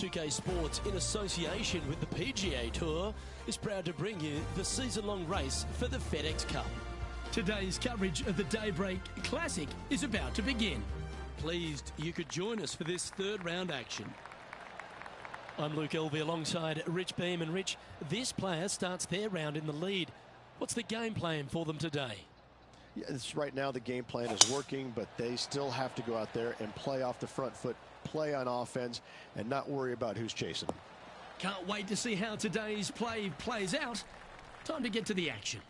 2K Sports, in association with the PGA Tour, is proud to bring you the season-long race for the FedEx Cup. Today's coverage of the Daybreak Classic is about to begin. Pleased you could join us for this third round action. I'm Luke Elvey alongside Rich Beam. And Rich, this player starts their round in the lead. What's the game plan for them today? Yes, right now the game plan is working, but they still have to go out there and play off the front foot, play on offense, and not worry about who's chasing them. Can't wait to see how today's play plays out. Time to get to the action.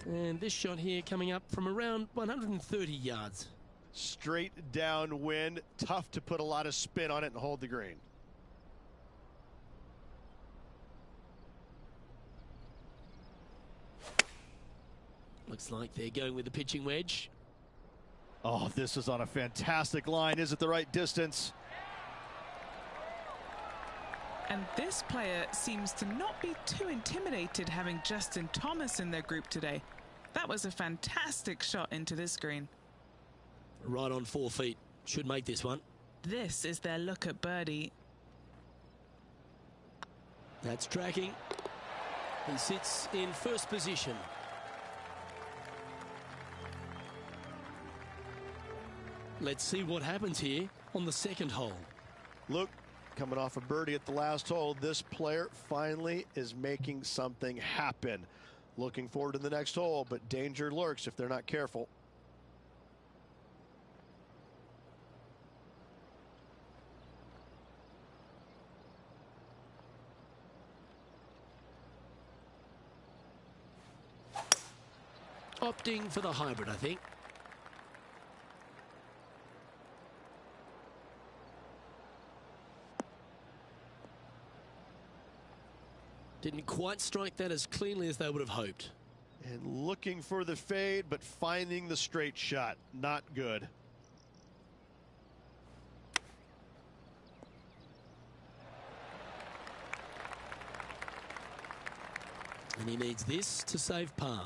And this shot here coming up from around 130 yards. Straight downwind, tough to put a lot of spin on it and hold the green. Looks like they're going with the pitching wedge. Oh, this is on a fantastic line. Is it the right distance? And this player seems to not be too intimidated having Justin Thomas in their group today. That was a fantastic shot into this green. Right on 4 feet. Should make this one. This is their look at birdie. That's tracking. He sits in first position. Let's see what happens here on the second hole. Luke, coming off a birdie at the last hole, this player finally is making something happen. Looking forward to the next hole, but danger lurks if they're not careful. Opting for the hybrid, I think. Didn't quite strike that as cleanly as they would have hoped. And looking for the fade, but finding the straight shot. Not good. And he needs this to save par.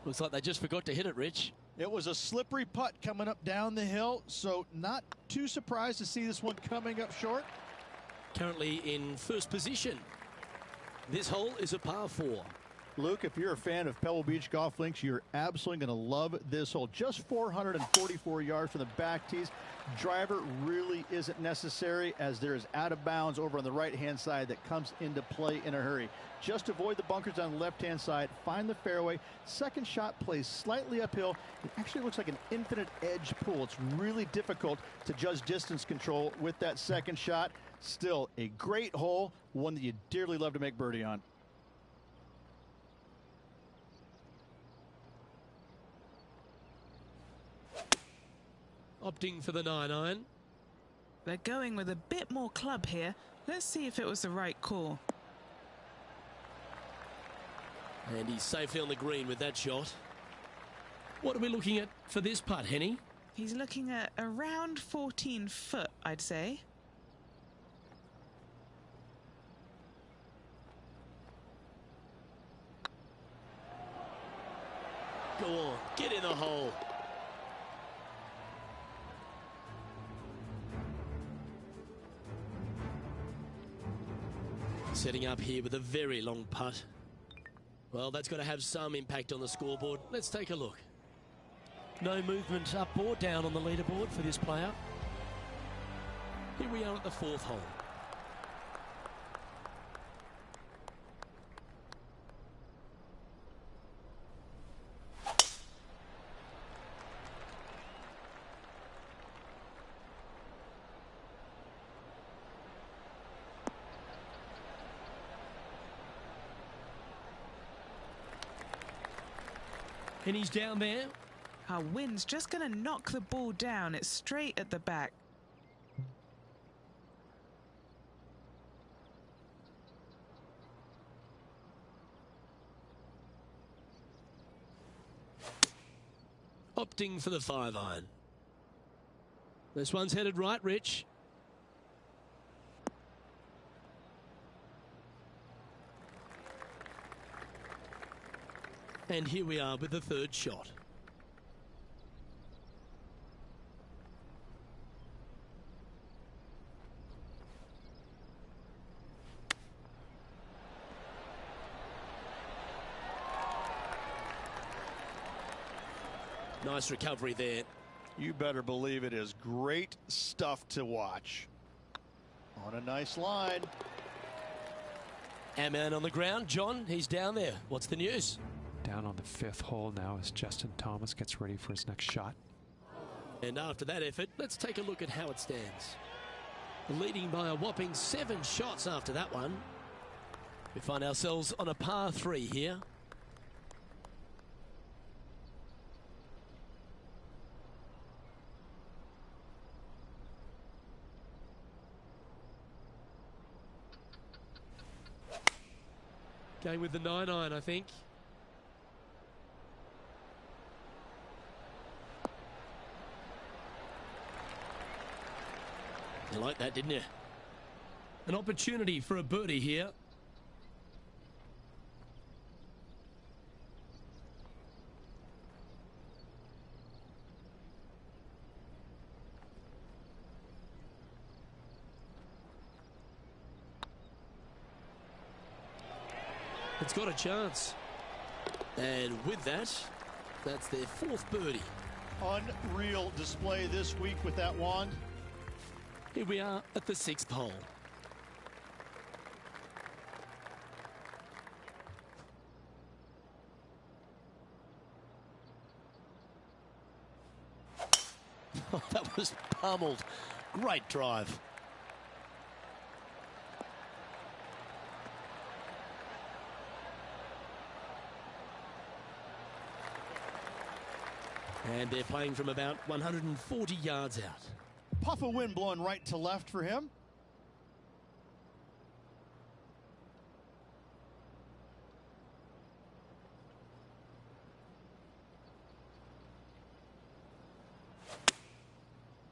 Looks like they just forgot to hit it, Rich. It was a slippery putt coming up down the hill, so not too surprised to see this one coming up short. Currently in first position. This hole is a par 4. Luke, if you're a fan of Pebble Beach Golf Links, you're absolutely going to love this hole. Just 444 yards from the back tees. Driver really isn't necessary, as there is out of bounds over on the right-hand side that comes into play in a hurry. Just avoid the bunkers on the left-hand side, find the fairway. Second shot plays slightly uphill. It actually looks like an infinite edge pool. It's really difficult to judge distance control with that second shot. Still a great hole, one that you dearly love to make birdie on. Opting for the 9-iron. They're going with a bit more club here. Let's see if it was the right call. And he's safely on the green with that shot. What are we looking at for this putt, Henny? He's looking at around 14 foot, I'd say. Go on, get in the hole. Setting up here with a very long putt. Well, that's got to have some impact on the scoreboard. Let's take a look. No movement up or down on the leaderboard for this player. Here we are at the 4th hole. And he's down there. Our wind's just going to knock the ball down. It's straight at the back. opting for the 5-iron. This one's headed right, Rich. And here we are with the third shot. Nice recovery there. You better believe it is great stuff to watch. On a nice line. Our man on the ground, John, he's down there. What's the news? Down on the 5th hole now as Justin Thomas gets ready for his next shot. And after that effort, let's take a look at how it stands. Leading by a whopping 7 shots after that one. We find ourselves on a par 3 here. Going with the 9-iron, I think. You like that, didn't you? An opportunity for a birdie here. It's got a chance. And with that, that's their 4th birdie. Unreal display this week with that wand. Here we are at the 6th hole. Oh, that was pummeled. Great drive. And they're playing from about 140 yards out. Puff of wind blowing right to left for him.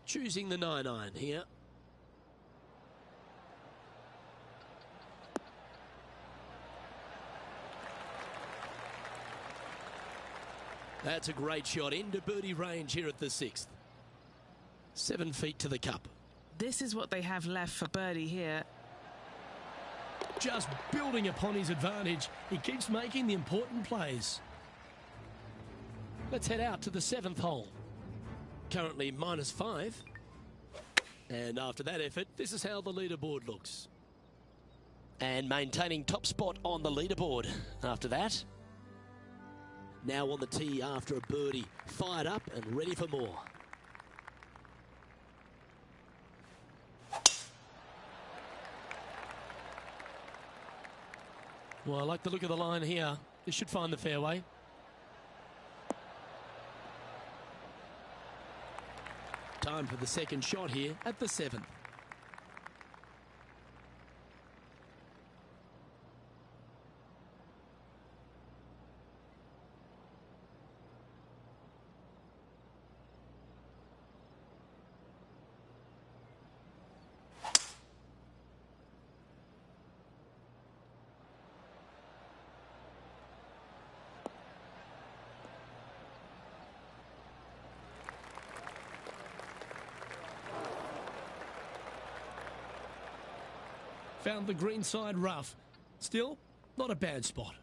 Choosing the 9-iron here. That's a great shot into birdie range here at the 6th. 7 feet to the cup. This is what they have left for birdie here. Just building upon his advantage. He keeps making the important plays. Let's head out to the 7th hole. Currently -5. And after that effort, this is how the leaderboard looks. And maintaining top spot on the leaderboard after that. Now on the tee after a birdie. Fired up and ready for more. Well, I like the look of the line here. This should find the fairway. Time for the second shot here at the 7th. Found the green side rough. Still, not a bad spot.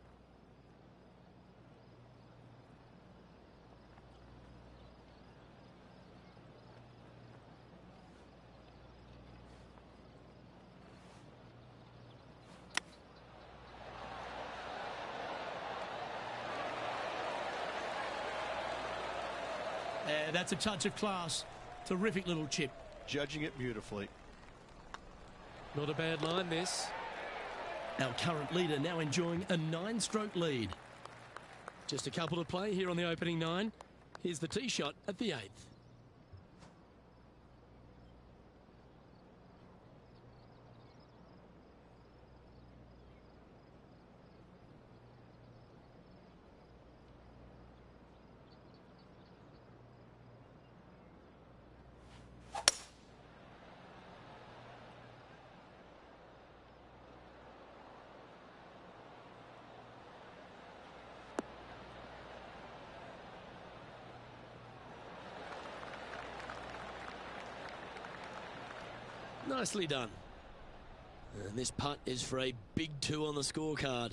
That's a touch of class. Terrific little chip. Judging it beautifully. Not a bad line, this. Our current leader now enjoying a 9-stroke lead. Just a couple to play here on the opening 9. Here's the tee shot at the 8th. Nicely done. And this putt is for a big 2 on the scorecard.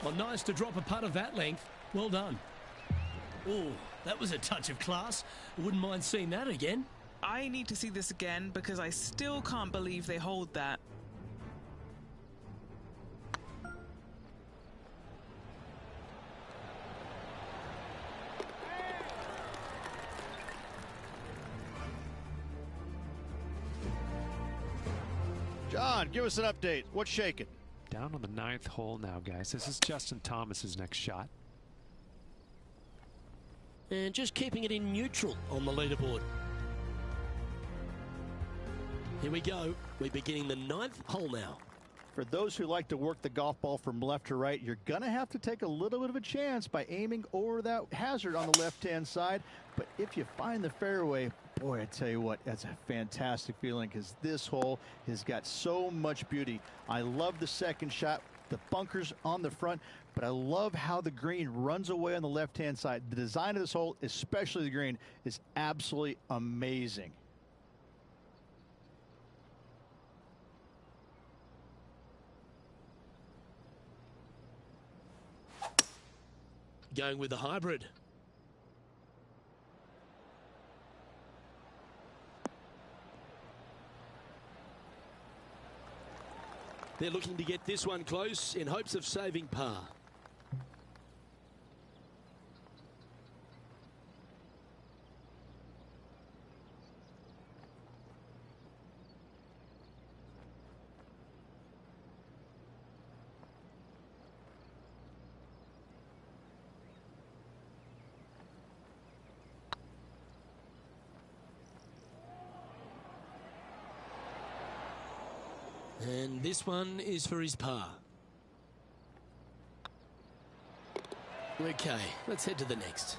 Well, nice to drop a putt of that length. Well done. Oh, that was a touch of class. I wouldn't mind seeing that again. I need to see this again because I still can't believe they hold that. John, give us an update. What's shaking? Down on the 9th hole now, guys. This is Justin Thomas's next shot. And just keeping it in neutral on the leaderboard. Here we go. We're beginning the 9th hole now. For those who like to work the golf ball from left to right, you're going to have to take a little bit of a chance by aiming over that hazard on the left-hand side. But if you find the fairway, boy, I tell you what, that's a fantastic feeling because this hole has got so much beauty. I love the second shot, the bunkers on the front, but I love how the green runs away on the left-hand side. The design of this hole, especially the green, is absolutely amazing. Going with the hybrid. They're looking to get this one close in hopes of saving par. And this one is for his par. Okay, let's head to the next.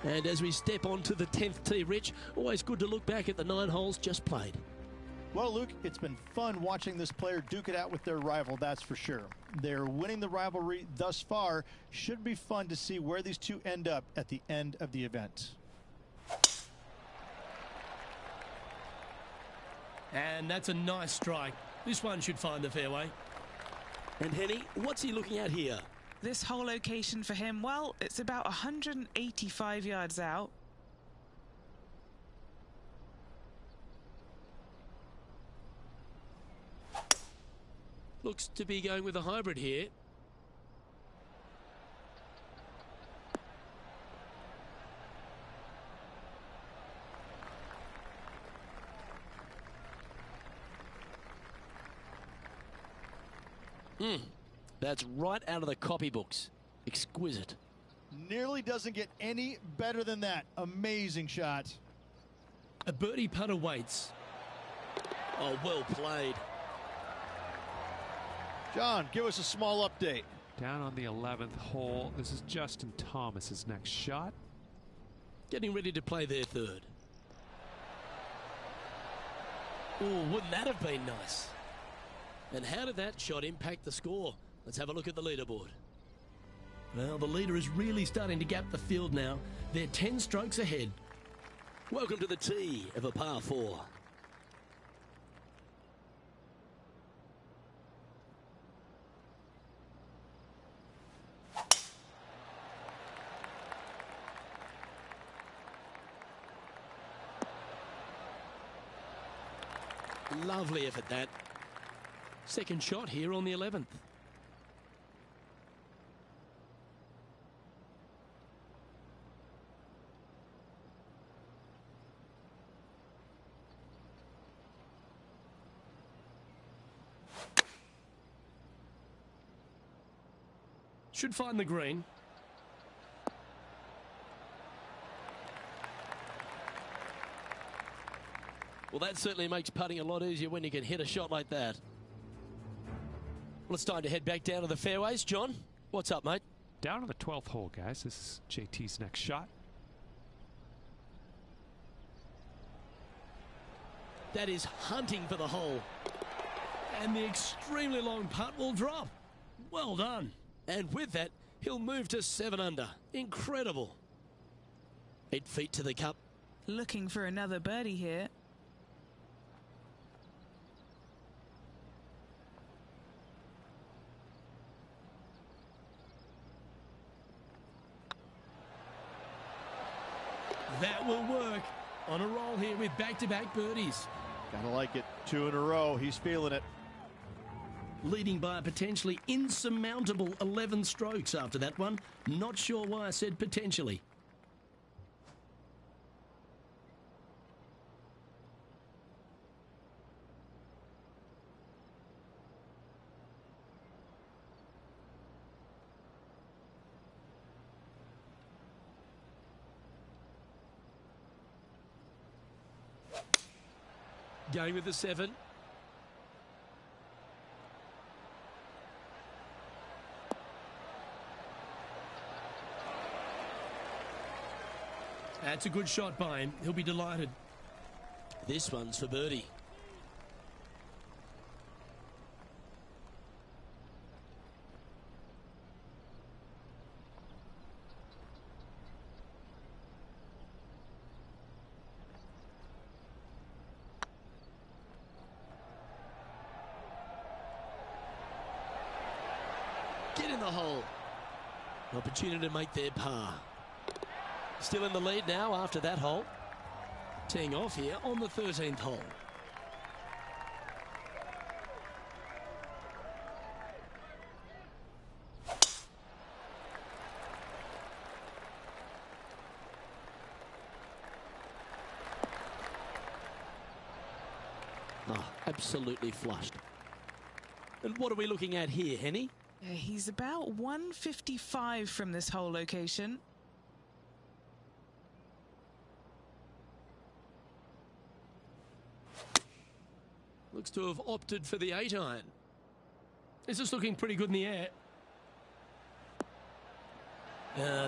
And as we step onto the 10th tee, Rich, always good to look back at the 9 holes just played. Well, Luke, it's been fun watching this player duke it out with their rival, that's for sure. They're winning the rivalry thus far. Should be fun to see where these two end up at the end of the event. And that's a nice strike. This one should find the fairway. And Henny, what's he looking at here? This whole location for him, well, it's about 185 yards out. Looks to be going with a hybrid here. That's right out of the copybooks. Exquisite. Nearly doesn't get any better than that. Amazing shot. A birdie putt awaits. Oh, well played. John, give us a small update. Down on the 11th hole, this is Justin Thomas's next shot. Getting ready to play their third. Oh, wouldn't that have been nice? And how did that shot impact the score? Let's have a look at the leaderboard. Well, the leader is really starting to gap the field now. They're 10 strokes ahead. Welcome to the tee of a par 4. Lovely effort that. Second shot here on the 11th. Should find the green. Well, that certainly makes putting a lot easier when you can hit a shot like that. Well, it's time to head back down to the fairways. John, what's up, mate? Down to the 12th hole, guys. This is JT's next shot. That is hunting for the hole. And the extremely long putt will drop. Well done. And with that, he'll move to 7 under. Incredible. 8 feet to the cup. Looking for another birdie here. That will work. On a roll here with back-to-back birdies. Gotta like it. 2 in a row. He's feeling it. Leading by a potentially insurmountable 11 strokes after that one. Not sure why I said potentially. Going with the 7. That's a good shot by him. He'll be delighted. This one's for birdie. Get in the hole. An opportunity to make their par. Still in the lead now after that hole. Teeing off here on the 13th hole. Oh, absolutely flushed. And what are we looking at here, Henny? He's about 155 from this hole location. Looks to have opted for the 8-iron. This is looking pretty good in the air.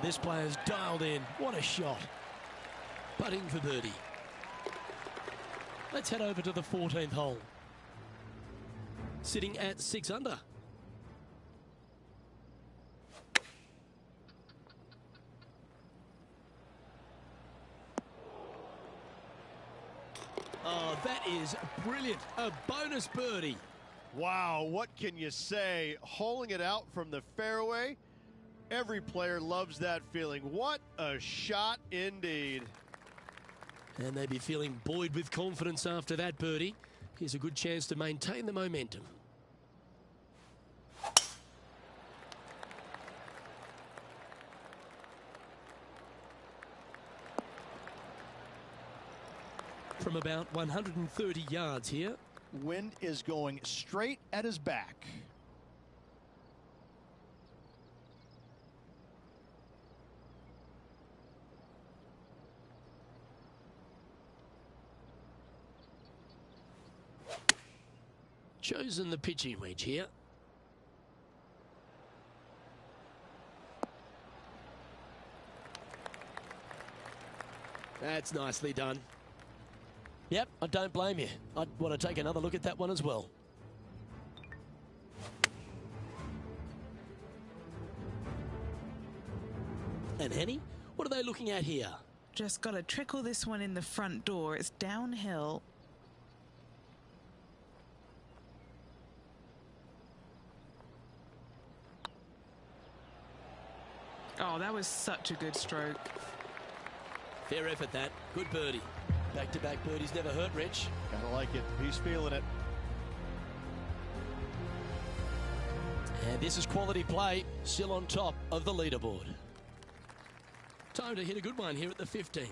This player's dialed in. What a shot. Putting for birdie. Let's head over to the 14th hole. Sitting at 6 under. Oh, that is brilliant. A bonus birdie. Wow, what can you say? Holing it out from the fairway. Every player loves that feeling. What a shot indeed. And they'd be feeling buoyed with confidence after that birdie. Here's a good chance to maintain the momentum. From about 130 yards here. Wind is going straight at his back. Chosen the pitching wedge here. That's nicely done. Yep, I don't blame you. I'd want to take another look at that one as well. And Henny, what are they looking at here? Just got to trickle this one in the front door. It's downhill. Oh, that was such a good stroke. Fair effort, that. Good birdie. Back-to-back birdies never hurt, Rich. Gotta like it. He's feeling it. And this is quality play, still on top of the leaderboard. Time to hit a good one here at the 15th.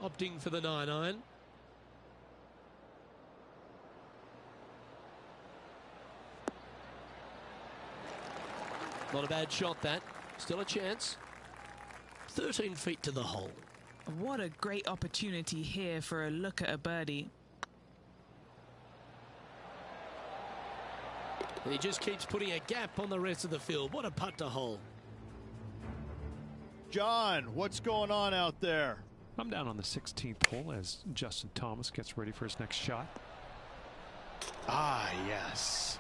opting for the 9-iron. Not a bad shot, that. Still a chance. 13 feet to the hole. What a great opportunity here for a look at a birdie. He just keeps putting a gap on the rest of the field. What a putt to hole. John, what's going on out there? I'm down on the 16th hole as Justin Thomas gets ready for his next shot. Ah, yes.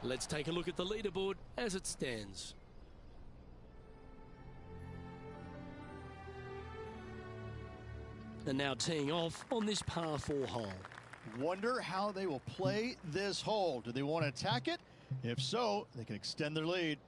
Let's take a look at the leaderboard as it stands. And now teeing off on this par 4 hole. Wonder how they will play this hole. Do they want to attack it? If so, they can extend their lead.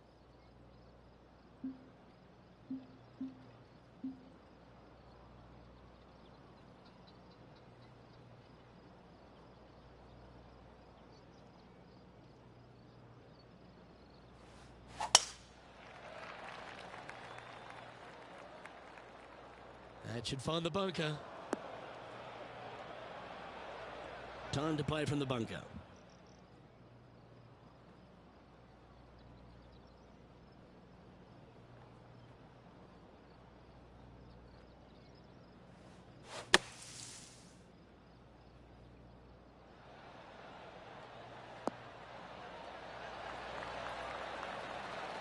That should find the bunker. Time to play from the bunker.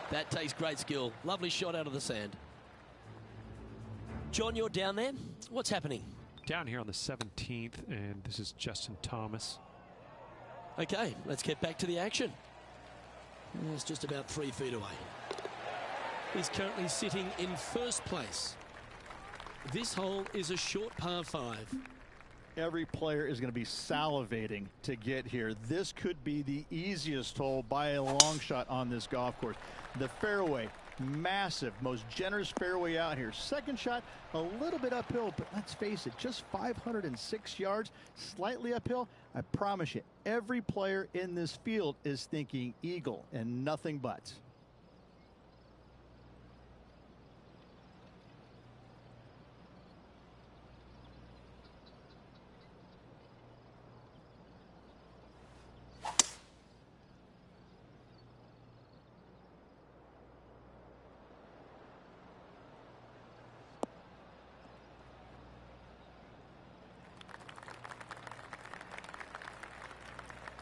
That takes great skill. Lovely shot out of the sand. John, you're down there. What's happening? Down here on the 17th, and this is Justin Thomas. Okay, let's get back to the action. It's just about 3 feet away. He's currently sitting in first place. This hole is a short par 5. Every player is going to be salivating to get here. This could be the easiest hole by a long shot on this golf course. The fairway, massive, most generous fairway out here. Second shot, a little bit uphill, but let's face it, just 506 yards, slightly uphill. I promise you, every player in this field is thinking eagle and nothing but.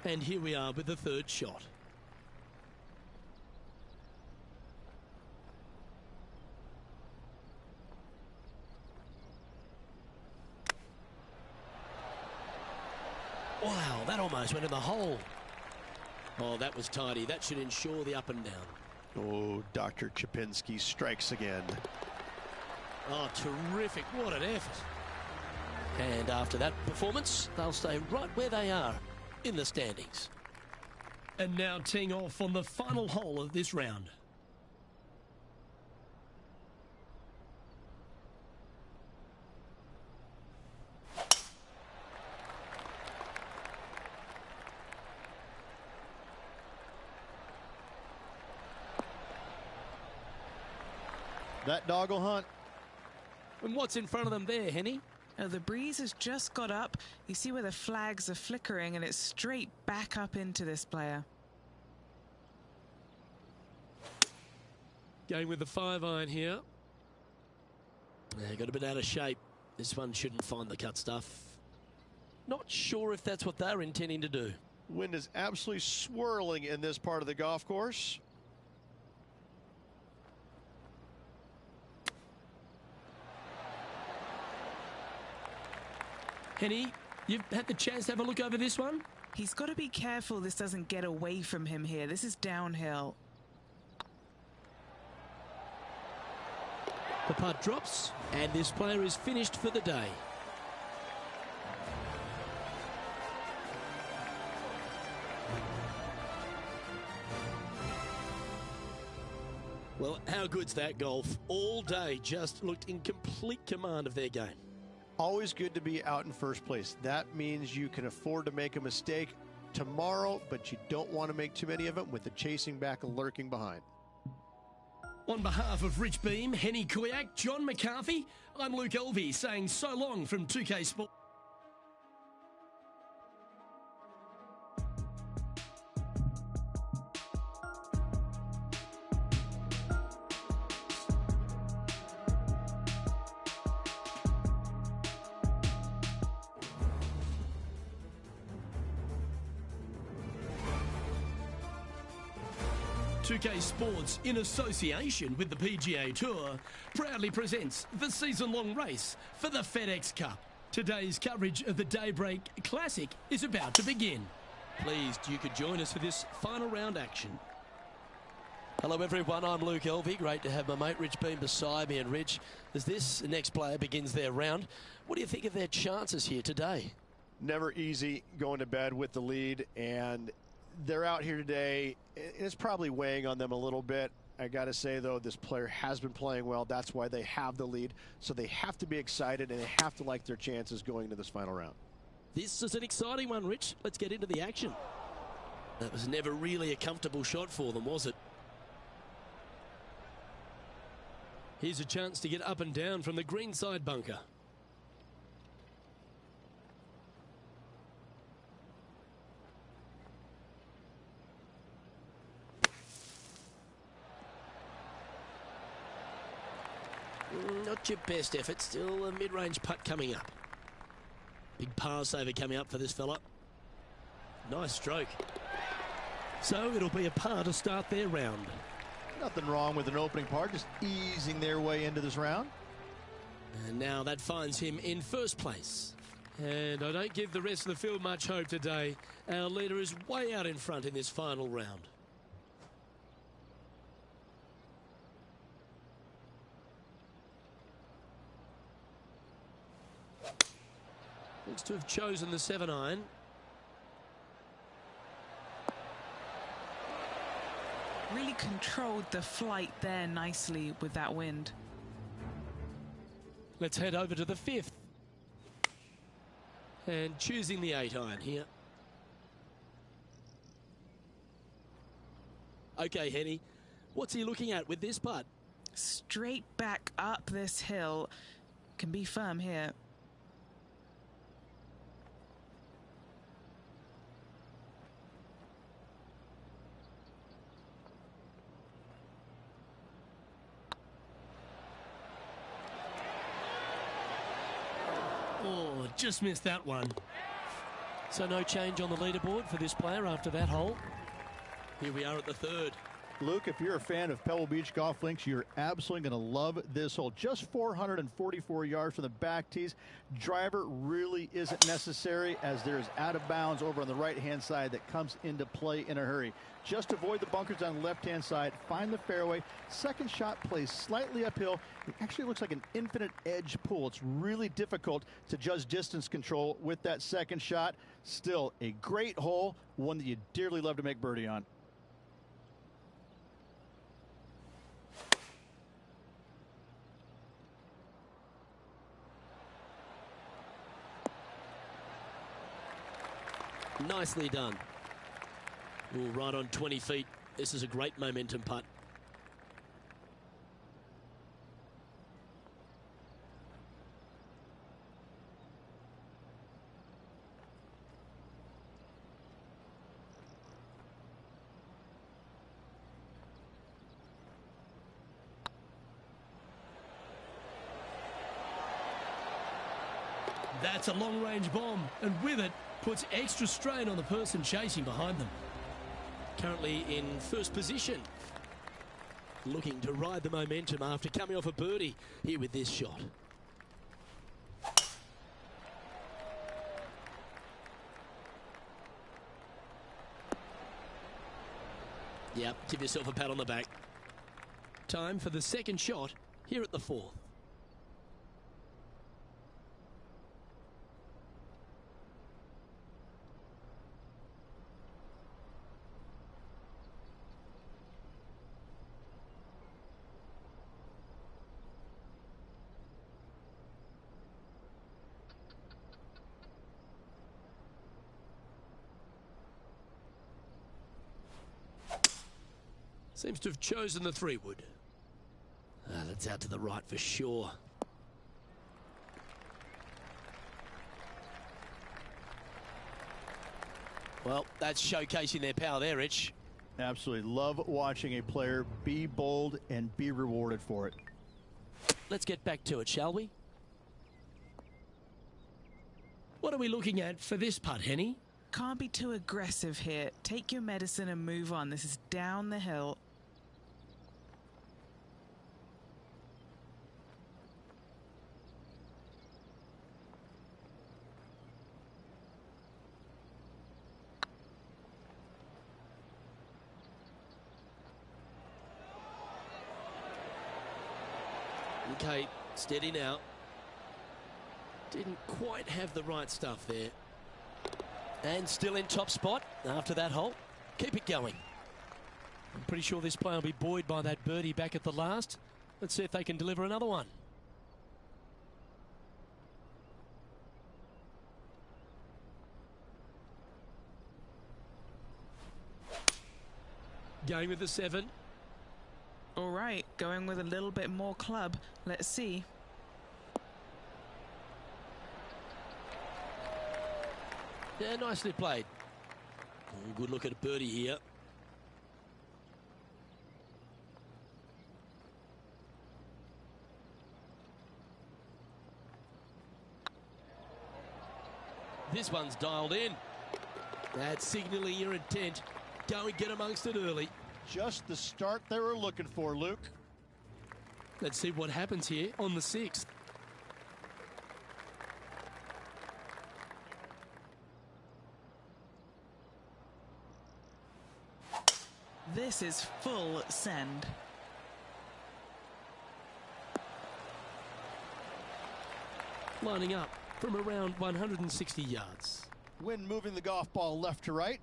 And here we are with the third shot. Wow, that almost went in the hole. Oh, that was tidy. That should ensure the up and down. Oh, Dr. Chapinski strikes again. Oh, terrific. What an effort. And after that performance, they'll stay right where they are in the standings. And now teeing off on the final hole of this round. That dog will hunt. And what's in front of them there, Henny? Oh, the breeze has just got up. You see where the flags are flickering, and it's straight back up into this player. Going with the 5-iron here. Yeah, got a bit out of shape. This one shouldn't find the cut stuff. Not sure if that's what they're intending to do. Wind is absolutely swirling in this part of the golf course. Henny, you've had the chance to have a look over this one? He's got to be careful this doesn't get away from him here. This is downhill. The putt drops, and this player is finished for the day. Well, how good's that golf? All day just looked in complete command of their game. Always good to be out in first place. That means you can afford to make a mistake tomorrow, but you don't want to make too many of them with the chasing back and lurking behind. On behalf of Rich Beam, Henny Kuyak, John McCarthy, I'm Luke Elvey saying so long from 2K Sport. .2K Sports, in association with the PGA Tour, proudly presents the season-long race for the FedEx Cup. Today's coverage of the Daybreak Classic is about to begin. Pleased you could join us for this final round action. Hello everyone, I'm Luke Elvey. Great to have my mate Rich Beam beside me. And Rich, as this next player begins their round, what do you think of their chances here today? Never easy going to bed with the lead, and they're out here today. It's probably weighing on them a little bit. I got to say, though, this player has been playing well. That's why they have the lead. So they have to be excited, and they have to like their chances going into this final round. This is an exciting one, Rich. Let's get into the action. That was never really a comfortable shot for them, was it? Here's a chance to get up and down from the greenside bunker. Not your best effort, still a mid-range putt coming up. Big pass over coming up for this fella. Nice stroke. So it'll be a par to start their round. Nothing wrong with an opening par, just easing their way into this round. And now that finds him in first place. And I don't give the rest of the field much hope today. Our leader is way out in front in this final round. Looks to have chosen the 7-iron. Really controlled the flight there nicely with that wind. Let's head over to the 5th. And choosing the 8-iron here. Okay, Henny, what's he looking at with this putt? Straight back up this hill. Can be firm here. Oh, just missed that one. So no change on the leaderboard for this player after that hole. Here we are at the 3rd. Luke, if you're a fan of Pebble Beach Golf Links, you're absolutely going to love this hole. Just 444 yards from the back tees. Driver really isn't necessary, as there's out of bounds over on the right-hand side that comes into play in a hurry. Just avoid the bunkers on the left-hand side. Find the fairway. Second shot plays slightly uphill. It actually looks like an infinite edge pool. It's really difficult to judge distance control with that second shot. Still a great hole, one that you dearly love to make birdie on. Nicely done. Ooh, right on 20 feet. This is a great momentum putt. That's a long-range bomb, and with it, puts extra strain on the person chasing behind them. Currently in first position. Looking to ride the momentum after coming off a birdie here with this shot. Yep, give yourself a pat on the back. Time for the second shot here at the 4th. Seems to have chosen the 3-wood. That's out to the right for sure. Well, that's showcasing their power there, Rich. Absolutely. Love watching a player be bold and be rewarded for it. Let's get back to it, shall we? What are we looking at for this putt, Henny? Can't be too aggressive here. Take your medicine and move on. This is down the hill. Okay, steady now. Didn't quite have the right stuff there. And still in top spot after that hole. Keep it going. I'm pretty sure this player will be buoyed by that birdie back at the last. Let's see if they can deliver another one. Going with the 7. All right, going with a little bit more club. Let's see. Yeah, nicely played. Good look at a birdie here. This one's dialed in. That's signalling your intent. Go and get amongst it early. Just the start they were looking for, Luke. Let's see what happens here on the 6th. This is full send. Lining up from around 160 yards. Wind moving the golf ball left to right.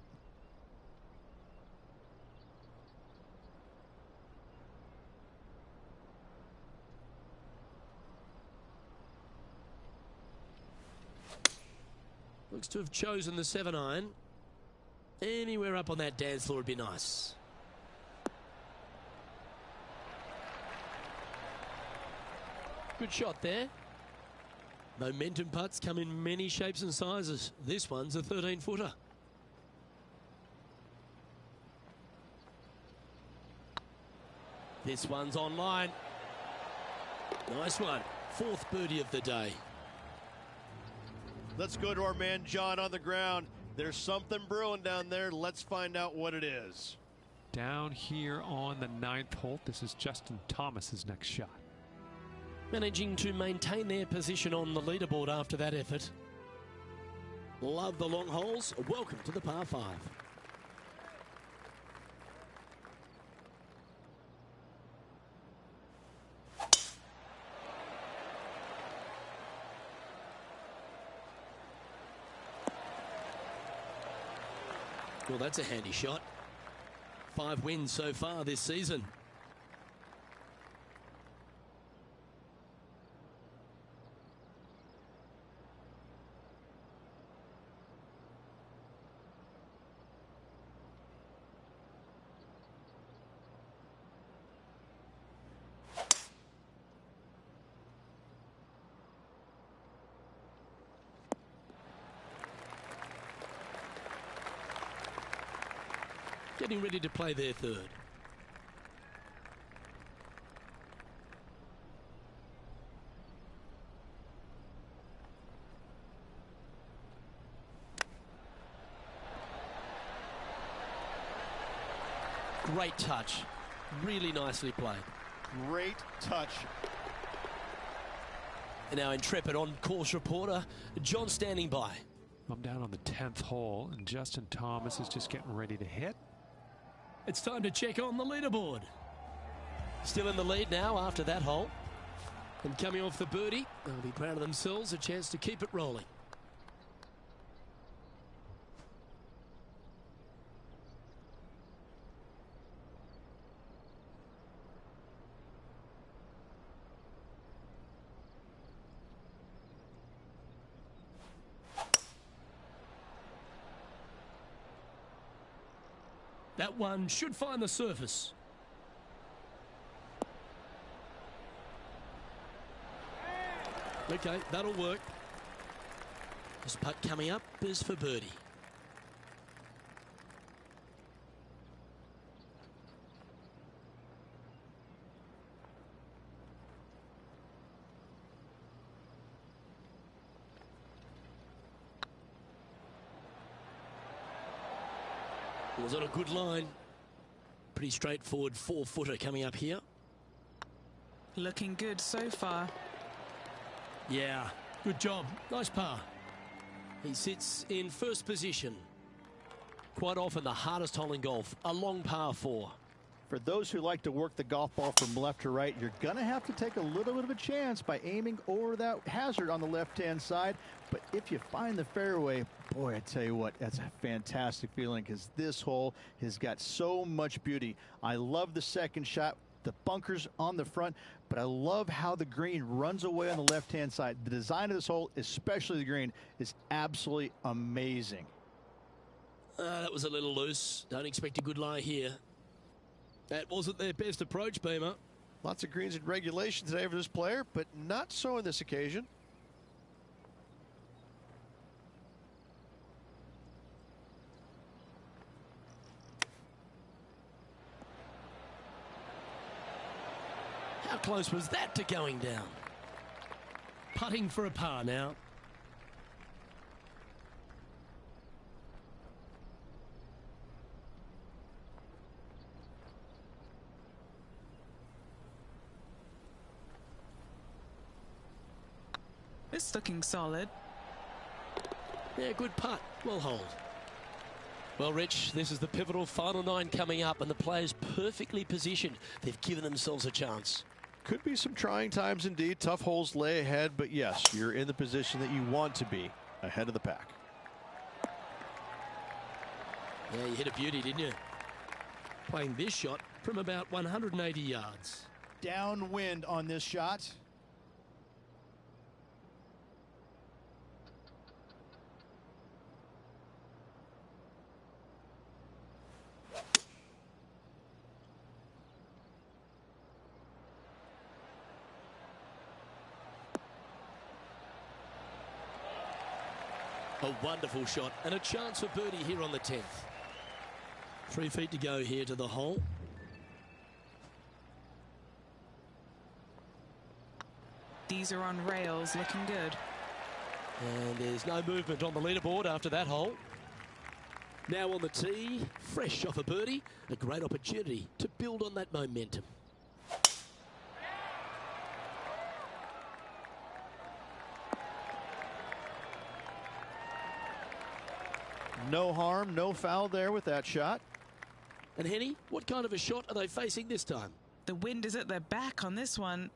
Looks to have chosen the 7-iron. Anywhere up on that dance floor would be nice. Good shot there. Momentum putts come in many shapes and sizes. This one's a 13-footer. This one's online. Nice one. 4th birdie of the day. Let's go to our man John on the ground. There's something brewing down there. Let's find out what it is. Down here on the 9th hole, this is Justin Thomas's next shot. Managing to maintain their position on the leaderboard after that effort. Love the long holes. Welcome to the par 5. Well, that's a handy shot. 5 wins so far this season. Getting ready to play their 3rd. Great touch. Really nicely played. Great touch. And our intrepid on-course reporter, John, standing by. I'm down on the 10th hole, and Justin Thomas is just getting ready to hit. It's time to check on the leaderboard. Still in the lead now after that hole. And coming off the birdie, they'll be proud of themselves, a chance to keep it rolling. That one should find the surface. Okay, that'll work. This putt coming up is for birdie. Was on a good line. Pretty straightforward 4-footer coming up here. Looking good so far. Yeah, good job. Nice par. He sits in first position. Quite often the hardest hole in golf, a long par 4. For those who like to work the golf ball from left to right, you're going to have to take a little bit of a chance by aiming over that hazard on the left-hand side. But if you find the fairway, boy, I tell you what, that's a fantastic feeling because this hole has got so much beauty. I love the second shot, the bunkers on the front, but I love how the green runs away on the left-hand side. The design of this hole, especially the green, is absolutely amazing. That was a little loose. Don't expect a good lie here. That wasn't their best approach, Beamer. Lots of greens in regulation today for this player, but not so on this occasion. How close was that to going down? Putting for a par now. It's looking solid. Yeah, good putt. Well hold. Well, Rich, this is the pivotal final 9 coming up, and the players perfectly positioned. They've given themselves a chance. Could be some trying times indeed. Tough holes lay ahead, but yes, you're in the position that you want to be, ahead of the pack. Yeah, you hit a beauty, didn't you? Playing this shot from about 180 yards. Downwind on this shot. A wonderful shot and a chance for birdie here on the 10th. 3 feet to go here to the hole. These are on rails, looking good. And there's no movement on the leaderboard after that hole. Now on the tee, fresh off a birdie, a great opportunity to build on that momentum. No harm, no foul there with that shot. And Henny, what kind of a shot are they facing this time? The wind is at their back on this one.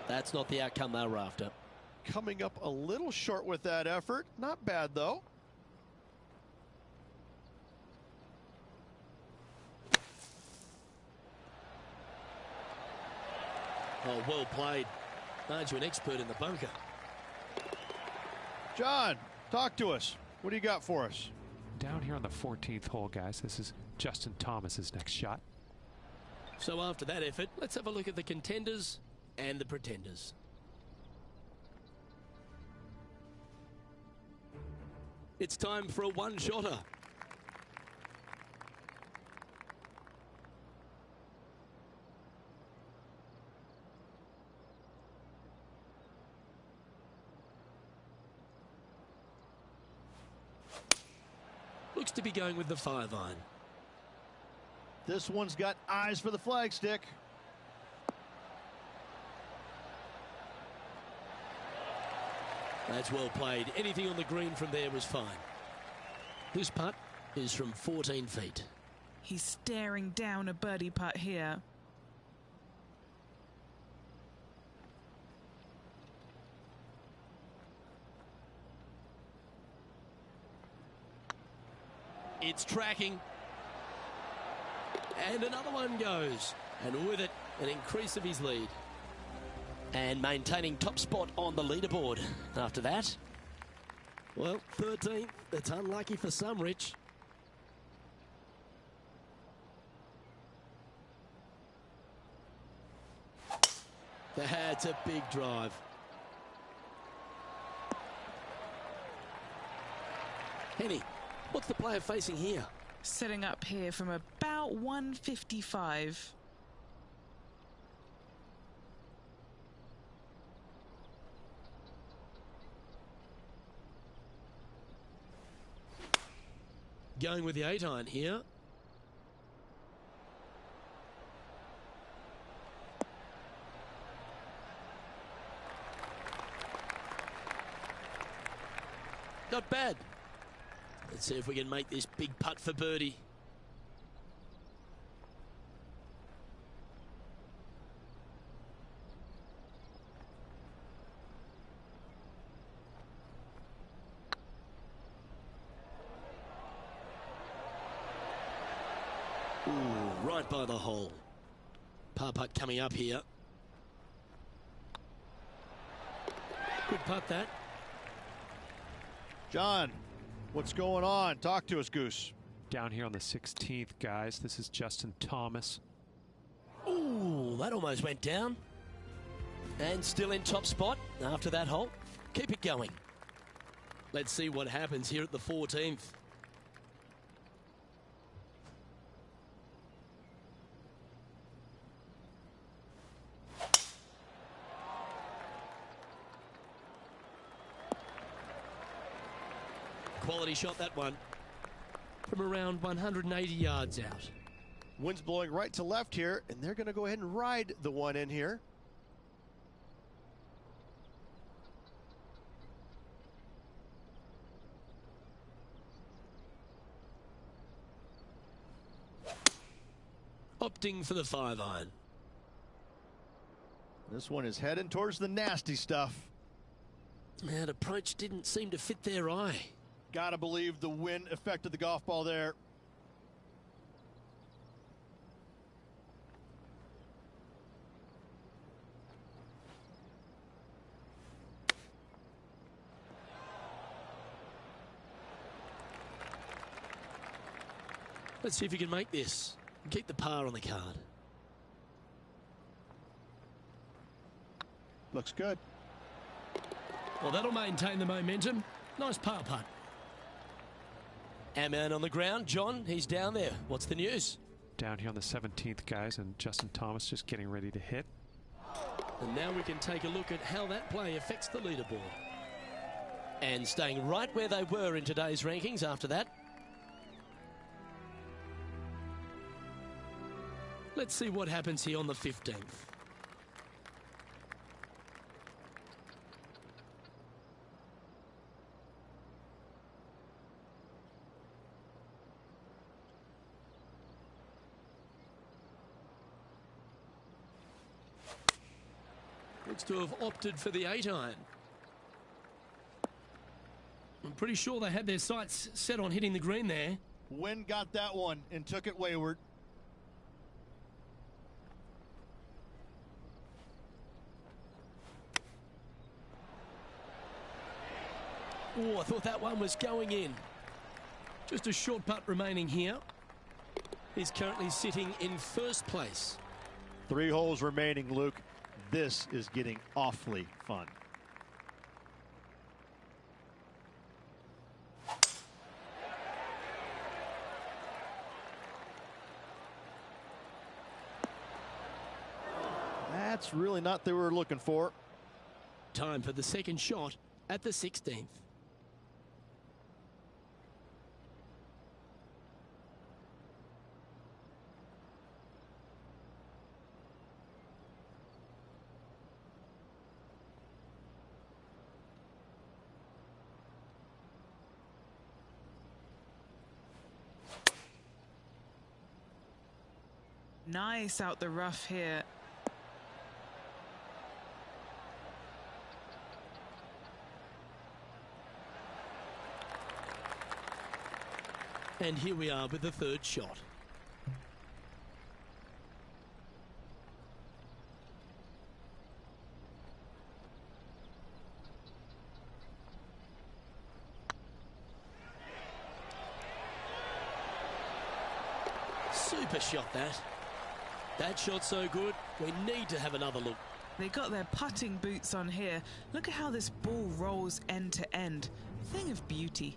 That's not the outcome they were after. Coming up a little short with that effort. Not bad, though. Oh, well played. Aren't you an expert in the bunker? John, talk to us. What do you got for us? Down here on the 14th hole, guys, this is Justin Thomas's next shot. So after that effort, let's have a look at the contenders and the pretenders. It's time for a one-shotter. Looks to be going with the 5-iron. This one's got eyes for the flagstick. That's well played. Anything on the green from there was fine. This putt is from 14 feet. He's staring down a birdie putt here. It's tracking. And another one goes. And with it, an increase of his lead. And maintaining top spot on the leaderboard after that. Well, 13th. It's unlucky for some, Rich. That's a big drive. Henny, what's the player facing here? Setting up here from about 155. Going with the 8-iron here. Not bad. Let's see if we can make this big putt for birdie. Ooh, right by the hole. Par putt coming up here. Good putt that. John, what's going on? Talk to us, Goose. Down here on the 16th, guys. This is Justin Thomas. Ooh, that almost went down. And still in top spot after that hole. Keep it going. Let's see what happens here at the 14th. Quality shot, that one. From around 180 yards out. Wind's blowing right to left here, and they're going to go ahead and ride the one in here. Opting for the 5-iron. This one is heading towards the nasty stuff. That approach didn't seem to fit their eye. Gotta believe the wind affected the golf ball there. Let's see if you can make this. Keep the par on the card. Looks good. Well, that'll maintain the momentum. Nice par putt. Our man on the ground, John, he's down there. What's the news? Down here on the 17th, guys, and Justin Thomas just getting ready to hit. And now we can take a look at how that play affects the leaderboard. And staying right where they were in today's rankings after that. Let's see what happens here on the 15th. Looks to have opted for the 8-iron. I'm pretty sure they had their sights set on hitting the green there. Wind got that one and took it wayward. Oh, I thought that one was going in. Just a short putt remaining here. He's currently sitting in first place. 3 holes remaining, Luke. This is getting awfully fun. That's really not what they were looking for. Time for the second shot at the 16th. Nice out the rough here. And here we are with the third shot. Super shot, that. That shot's so good, we need to have another look. They got their putting boots on here. Look at how this ball rolls end to end. Thing of beauty.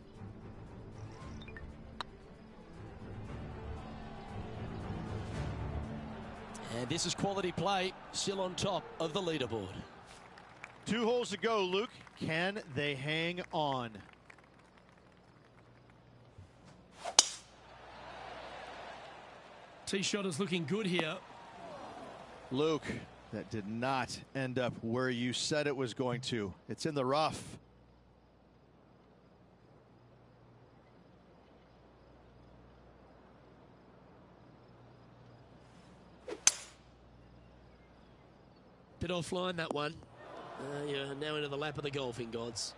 And this is quality play, still on top of the leaderboard. 2 holes to go, Luke. Can they hang on? Tee shot is looking good here. Luke, that did not end up where you said it was going to. It's in the rough. Bit offline, that one. You're now into the lap of the golfing gods.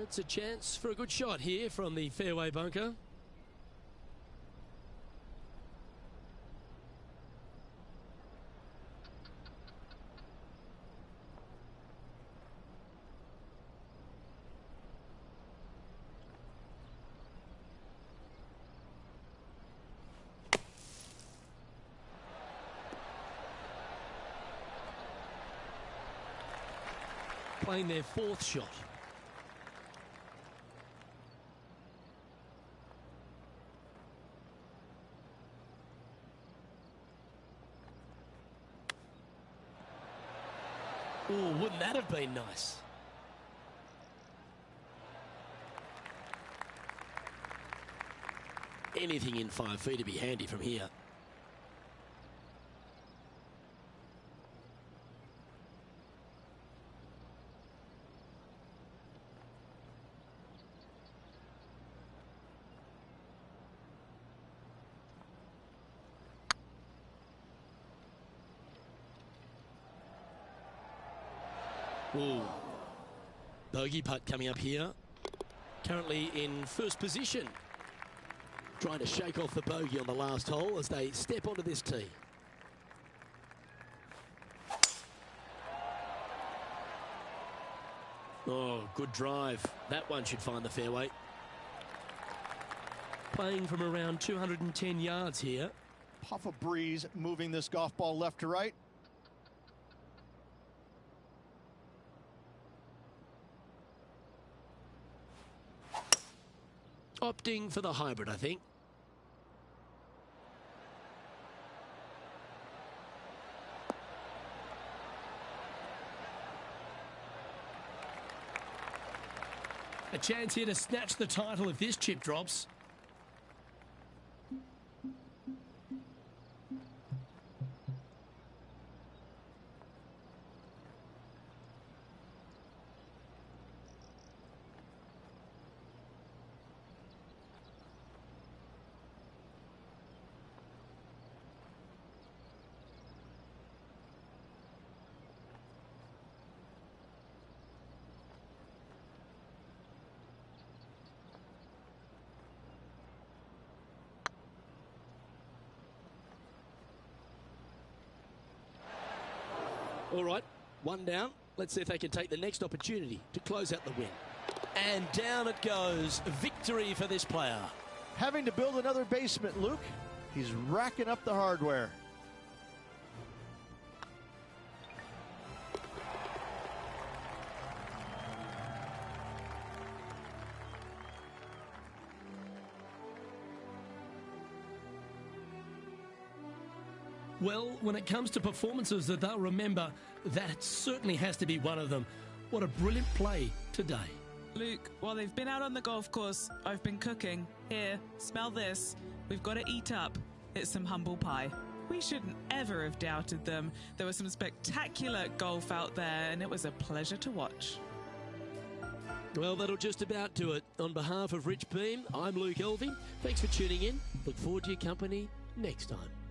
It's a chance for a good shot here from the fairway bunker. Playing their 4th shot. Oh, wouldn't that have been nice? Anything in 5 feet to be handy from here. Ooh. Bogey putt coming up here. Currently in first position. Trying to shake off the bogey on the last hole as they step onto this tee. Oh, good drive. That one should find the fairway. Playing from around 210 yards here. Puff of breeze moving this golf ball left to right. Opting for the hybrid, I think. A chance here to snatch the title if this chip drops. All right, one down. Let's see if they can take the next opportunity to close out the win. And down it goes. Victory for this player. Having to build another basement, Luke. He's racking up the hardware. Well, when it comes to performances that they'll remember, that certainly has to be one of them. What a brilliant play today. Luke, while they've been out on the golf course, I've been cooking. Here, smell this. We've got to eat up. It's some humble pie. We shouldn't ever have doubted them. There was some spectacular golf out there, and it was a pleasure to watch. Well, that'll just about do it. On behalf of Rich Beem, I'm Luke Elvy. Thanks for tuning in. Look forward to your company next time.